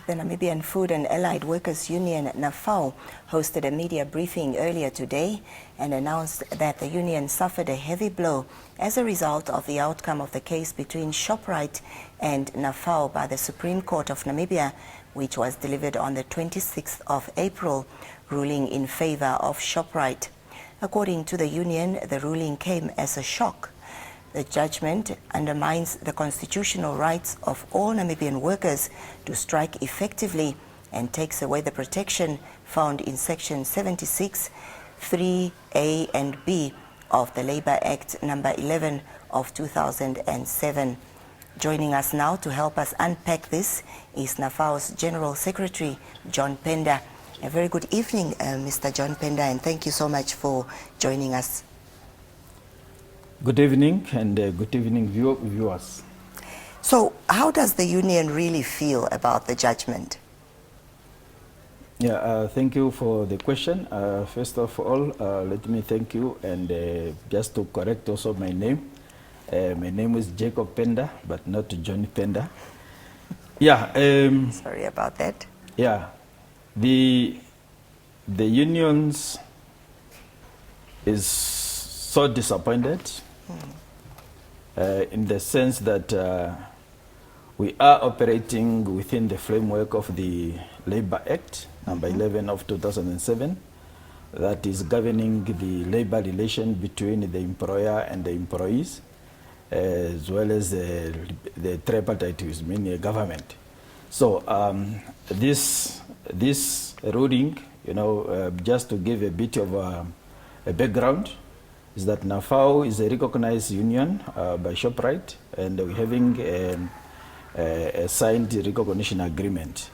The Namibian Food and Allied Workers Union, NAFAU, hosted a media briefing earlier today and announced that the union suffered a heavy blow as a result of the outcome of the case between Shoprite and NAFAU by the Supreme Court of Namibia, which was delivered on the 26th of April, ruling in favor of Shoprite. According to the union, the ruling came as a shock. The judgment undermines the constitutional rights of all Namibian workers to strike effectively and takes away the protection found in Section 76, 3A and B of the Labour Act number 11 of 2007. Joining us now to help us unpack this is NAFAU's General Secretary, John Penda. A very good evening, Mr. John Penda, and thank you so much for joining us. Good evening, and good evening, viewers. So, how does the union really feel about the judgment? Yeah, thank you for the question. First of all, let me thank you, and just to correct also my name. My name is Jacob Penda, but not John Penda. Yeah. Sorry about that. Yeah, the unions is so disappointed in the sense that we are operating within the framework of the Labour Act number 11 of 2007 that is governing the labor relation between the employer and the employees, as well as the tripartite, meaning the government. So this ruling, just to give a bit of a background, is that NAFAU is a recognized union by Shoprite, and we're having a signed recognition agreement.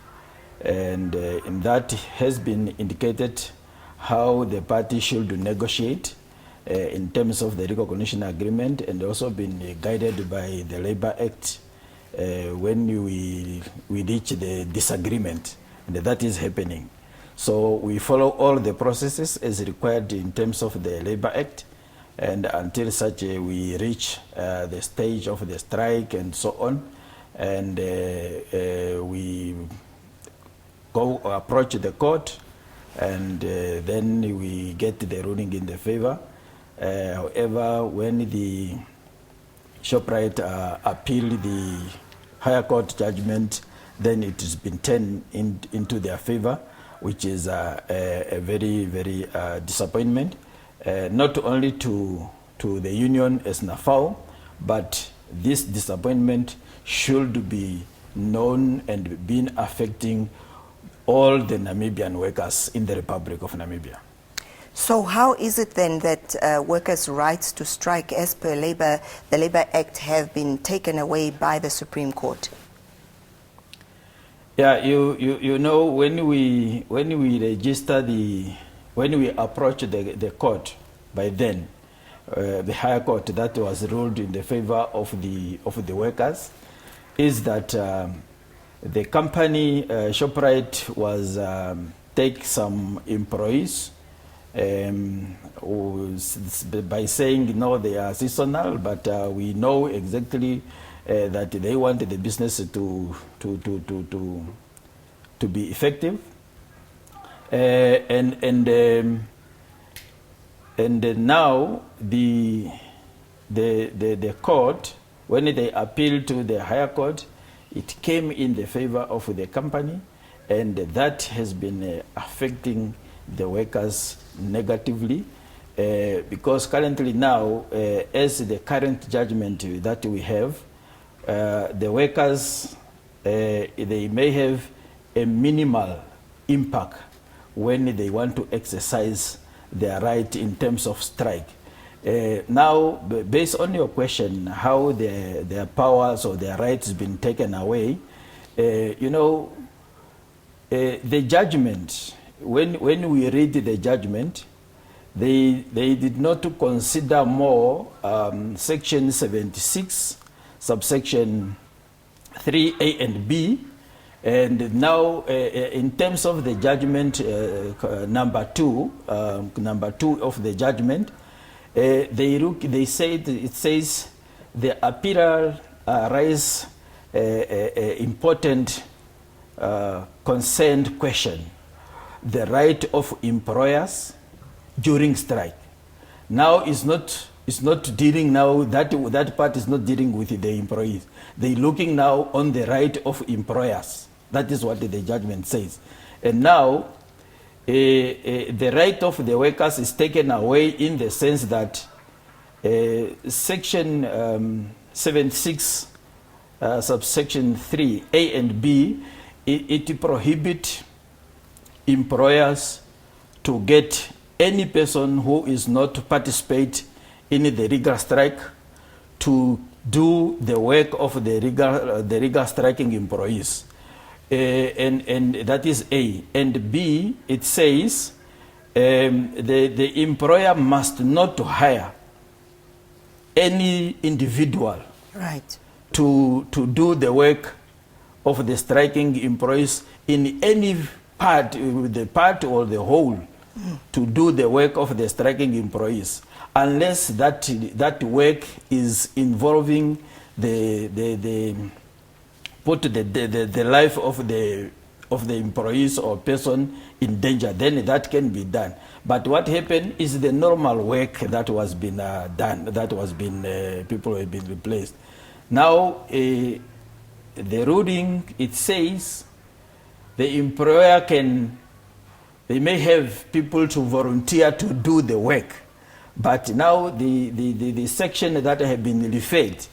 And in that has been indicated how the party should negotiate in terms of the recognition agreement, and also been guided by the Labour Act when we reach the disagreement, and that is happening. So we follow all the processes as required in terms of the Labour Act, and until such we reach the stage of the strike and so on, and we go approach the court, and then we get the ruling in the favor. However, when the Shoprite appeal the higher court judgment, then it has been turned into their favor, which is a very, very disappointment. Not only to the union as NAFAU, but this disappointment should be known and been affecting all the Namibian workers in the Republic of Namibia. So how is it then that workers' rights to strike as per the Labour Act have been taken away by the Supreme Court? Yeah, you know, when we register when we approach the court, by then, the higher court that was ruled in the favor of the workers, is that the company Shoprite was take some employees by saying no, they are seasonal, but we know exactly that they wanted the business to be effective, and now the court, when they appealed to the higher court, it came in the favor of the company, and that has been affecting the workers negatively, because currently now, as the current judgment that we have, the workers, they may have a minimal impact when they want to exercise their right in terms of strike. Now, based on your question, how their powers or their rights been taken away, the judgment, when we read the judgment, they did not consider more Section 76, subsection 3A and B, and now in terms of the judgment number 2 of the judgment, they said, it says the appeal raise important concerned question the right of employers during strike. Now it's not dealing now, that part is not dealing with the employees. They're looking now on the right of employers. That is what the judgment says. And now the right of the workers is taken away in the sense that section 76 subsection 3 A and B, it prohibits employers to get any person who is not participate in the legal strike to do the work of the legal striking employees. And that is A. And B, it says the employer must not hire any individual, right, to do the work of the striking employees in any part, the part or the whole, to do the work of the striking employees, unless that work is involving the life of the employees or person in danger, then that can be done. But what happened is the normal work that was been done, that was been people have been replaced. Now the ruling, it says the employer they may have people to volunteer to do the work, but now the section that have been referred,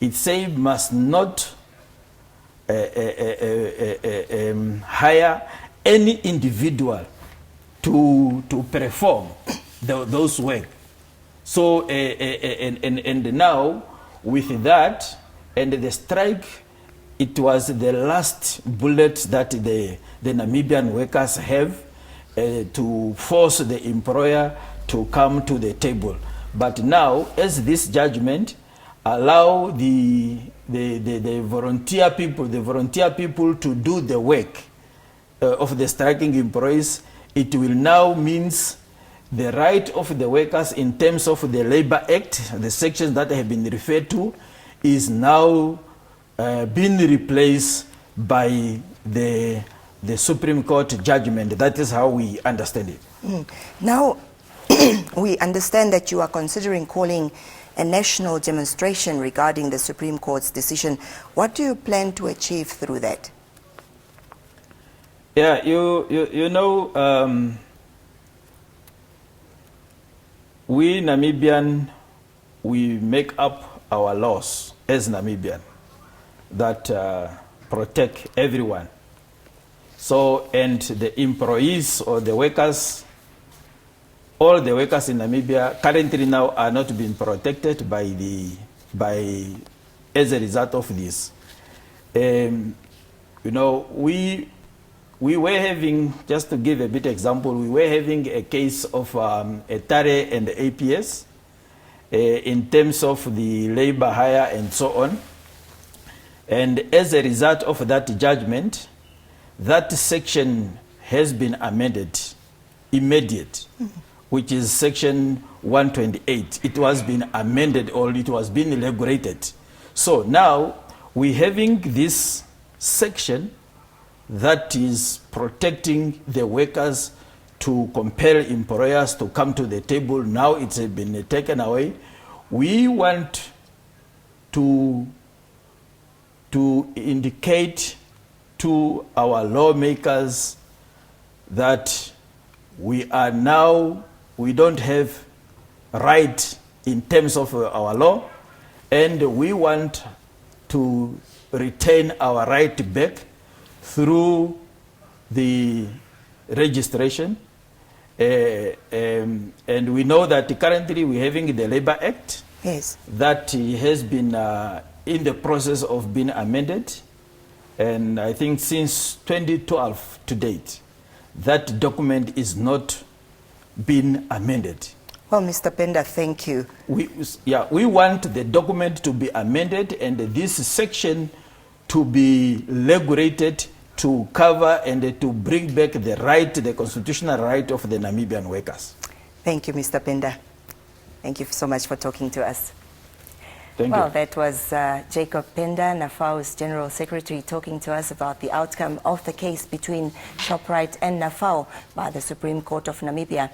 it says must not hire any individual to perform those work. So and now with that and the strike, it was the last bullet that the Namibian workers have to force the employer to come to the table. But now, as this judgment allow the volunteer people to do the work of the striking employees, it will now means the right of the workers in terms of the Labor Act, the sections that have been referred to, is now being replaced by the Supreme Court judgment. That is how we understand it. Now, we understand that you are considering calling a national demonstration regarding the Supreme Court's decision. What do you plan to achieve through that? Yeah, you know, we Namibian, we make up our laws as Namibian that protect everyone. So, and the employees or the workers, all the workers in Namibia currently now are not being protected as a result of this. You know, we were having, just to give a bit example, we were having a case of a TARE and the APS in terms of the labor hire and so on. And as a result of that judgment, that section has been amended immediate, which is section 128. It was been amended or it was being regulated. So now we're having this section that is protecting the workers to compel employers to come to the table. Now it's been taken away. We want to indicate to our lawmakers that we don't have right in terms of our law, and we want to retain our right back through the registration. And we know that currently we're having the Labor Act. Yes. That has been in the process of being amended. And I think since 2012 to date, that document is not been amended. Well, Mr. Penda, thank you. We want the document to be amended and this section to be regulated to cover and to bring back the right, the constitutional right of the Namibian workers. Thank you, Mr. Penda. Thank you so much for talking to us. Thank Well, you. that was Jacob Penda, NAFAU's General Secretary, talking to us about the outcome of the case between Shoprite and NAFAU by the Supreme Court of Namibia.